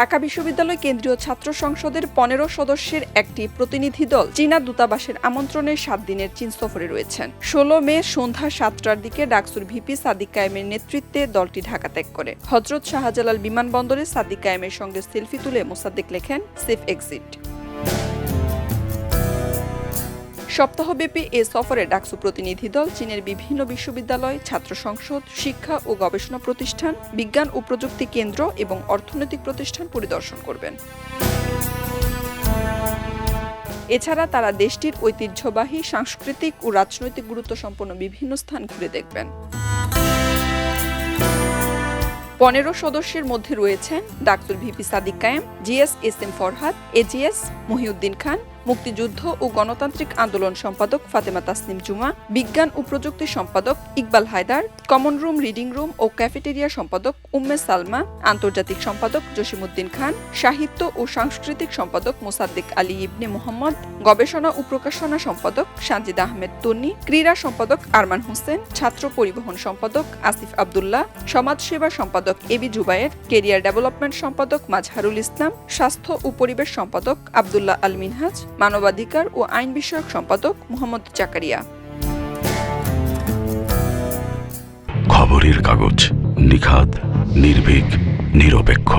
ঢাকা বিশ্ববিদ্যালয় কেন্দ্রীয় ছাত্র সংসদের ১৫ সদস্যের একটি প্রতিনিধি দল চীনা দূতাবাসের আমন্ত্রণে ৭ দিনের চীন সফরে রয়েছেন। ১৬ মে সন্ধ্যা ৭টার দিকে ডাকসুর ভিপি সাদিক কায়েমের নেতৃত্বে দলটি ঢাকা ত্যাগ করে। হযরত শাহজালাল বিমানবন্দরে সাদিক কায়েমের সঙ্গে সেলফি তুলে মোসাদ্দেক লেখেন, সেফ এক্সিট। সপ্তাহব্যাপী এ সফরে ডাকসু প্রতিনিধি দল চীনের বিভিন্ন বিশ্ববিদ্যালয়, ছাত্র সংসদ, শিক্ষা ও গবেষণা প্রতিষ্ঠান, বিজ্ঞান ও প্রযুক্তি কেন্দ্র এবং অর্থনৈতিক প্রতিষ্ঠান পরিদর্শন করবেন। এছাড়া তারা দেশটির ঐতিহ্যবাহী, সাংস্কৃতিক ও রাজনৈতিক গুরুত্বসম্পন্ন বিভিন্ন স্থান ঘুরে দেখবেন। ১৫ সদস্যের মধ্যে রয়েছেন ডাকসুর VP Sadiq Kayem, GS S M Farhad, AGS Mohiuddin Khan, মুক্তিযুদ্ধ ও গণতান্ত্রিক আন্দোলন সম্পাদক ফাতেমা তাসনিম জুমা, বিজ্ঞান ও প্রযুক্তি সম্পাদক Iqbal Haider, common room, reading room ও ক্যাফেটেরিয়া সম্পাদক উম্মে সালমা, আন্তর্জাতিক সম্পাদক জসিমউদ্দিন খান, সাহিত্য ও সাংস্কৃতিক সম্পাদক মোসাদ্দেক আলী ইবনে মোহাম্মদ, গবেষণা ও প্রকাশনা সম্পাদক সানজিদ আহমেদ তন্নি, ক্রীড়া সম্পাদক আরমান হোসেন, ছাত্র পরিবহন সম্পাদক আসিফ আব্দুল্লাহ, সমাজসেবা সম্পাদক এবি জুবায়ের, কেরিয়ার ডেভেলপমেন্ট সম্পাদক মাজহারুল ইসলাম, স্বাস্থ্য ও পরিবেশ সম্পাদক আব্দুল্লাহ আল মিনহাজ, মানবাধিকার ও আইন বিষয়ক সম্পাদক মোহাম্মদ জাকারিয়া। খবরের কাগজ, নিখাত, নির্ভীক, নিরপেক্ষ।